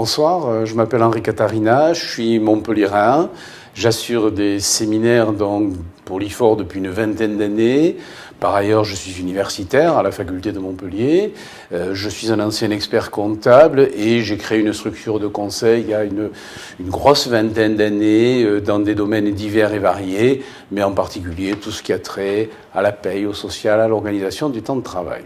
Bonsoir, je m'appelle Henri Catarina, je suis montpelliérain. J'assure des séminaires pour l'IFOR depuis une vingtaine d'années. Par ailleurs, je suis universitaire à la faculté de Montpellier. Je suis un ancien expert comptable et j'ai créé une structure de conseil il y a une grosse vingtaine d'années dans des domaines divers et variés, mais en particulier tout ce qui a trait à la paye, au social, à l'organisation du temps de travail.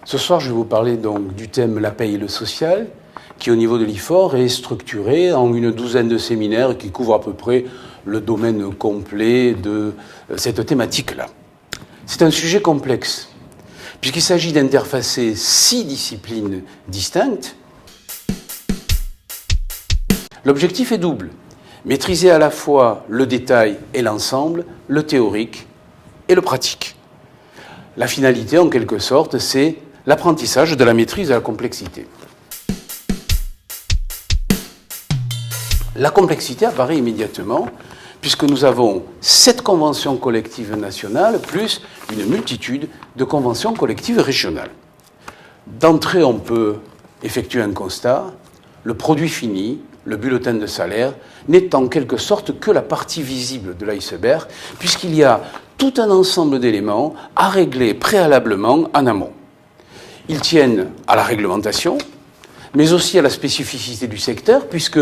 Ce soir, je vais vous parler donc du thème la paye et le social, qui au niveau de l'IFOR est structuré en une douzaine de séminaires qui couvrent à peu près le domaine complet de cette thématique-là. C'est un sujet complexe, puisqu'il s'agit d'interfacer 6 disciplines distinctes. L'objectif est double, maîtriser à la fois le détail et l'ensemble, le théorique et le pratique. La finalité, en quelque sorte, c'est l'apprentissage de la maîtrise de la complexité. La complexité apparaît immédiatement puisque nous avons 7 conventions collectives nationales plus une multitude de conventions collectives régionales. D'entrée, on peut effectuer un constat. Le produit fini, le bulletin de salaire, n'est en quelque sorte que la partie visible de l'iceberg puisqu'il y a tout un ensemble d'éléments à régler préalablement en amont. Ils tiennent à la réglementation, mais aussi à la spécificité du secteur, puisque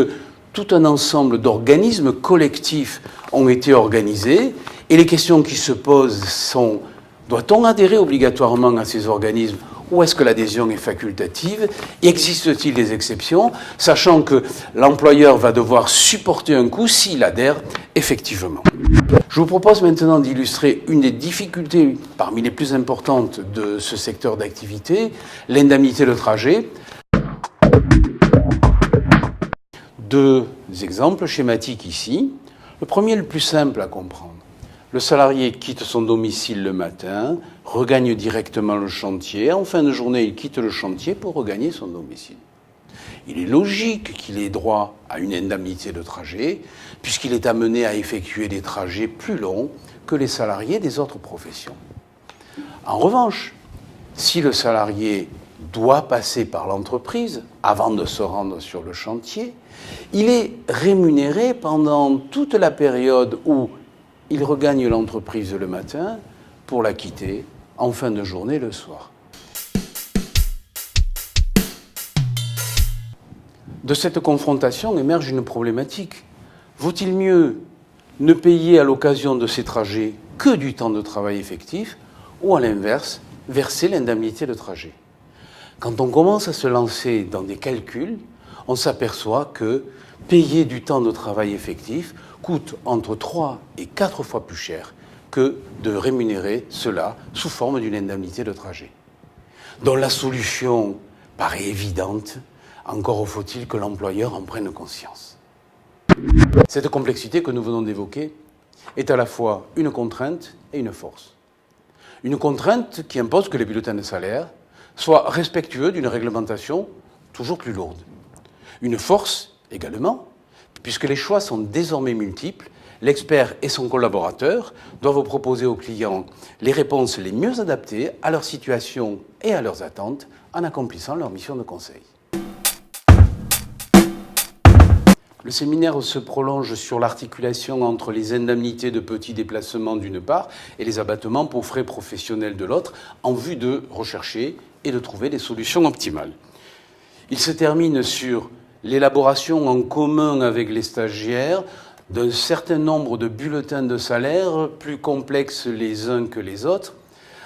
tout un ensemble d'organismes collectifs ont été organisés, et les questions qui se posent sont: doit-on adhérer obligatoirement à ces organismes, ou est-ce que l'adhésion est facultative? Et existe-t-il des exceptions, sachant que l'employeur va devoir supporter un coût s'il adhère effectivement? Je vous propose maintenant d'illustrer une des difficultés parmi les plus importantes de ce secteur d'activité, l'indemnité de trajet. 2 exemples schématiques ici. Le premier est le plus simple à comprendre. Le salarié quitte son domicile le matin, regagne directement le chantier. En fin de journée, il quitte le chantier pour regagner son domicile. Il est logique qu'il ait droit à une indemnité de trajet, puisqu'il est amené à effectuer des trajets plus longs que les salariés des autres professions. En revanche, si le salarié doit passer par l'entreprise avant de se rendre sur le chantier, il est rémunéré pendant toute la période où il regagne l'entreprise le matin pour la quitter en fin de journée le soir. De cette confrontation émerge une problématique. Vaut-il mieux ne payer à l'occasion de ces trajets que du temps de travail effectif ou à l'inverse, verser l'indemnité de trajet? Quand on commence à se lancer dans des calculs, on s'aperçoit que payer du temps de travail effectif coûte entre 3 et 4 fois plus cher que de rémunérer cela sous forme d'une indemnité de trajet. Donc la solution paraît évidente, encore faut-il que l'employeur en prenne conscience. Cette complexité que nous venons d'évoquer est à la fois une contrainte et une force. Une contrainte qui impose que les bulletins de salaire soient respectueux d'une réglementation toujours plus lourde. Une force également, puisque les choix sont désormais multiples, l'expert et son collaborateur doivent proposer aux clients les réponses les mieux adaptées à leur situation et à leurs attentes en accomplissant leur mission de conseil. Le séminaire se prolonge sur l'articulation entre les indemnités de petits déplacements d'une part et les abattements pour frais professionnels de l'autre, en vue de rechercher et de trouver des solutions optimales. Il se termine sur l'élaboration en commun avec les stagiaires d'un certain nombre de bulletins de salaire, plus complexes les uns que les autres.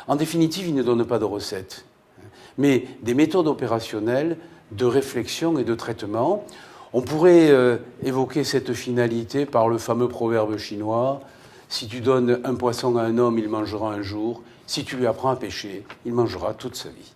En définitive, il ne donne pas de recettes, mais des méthodes opérationnelles de réflexion et de traitement. On pourrait évoquer cette finalité par le fameux proverbe chinois: si tu donnes un poisson à un homme, il mangera un jour. Si tu lui apprends à pêcher, il mangera toute sa vie.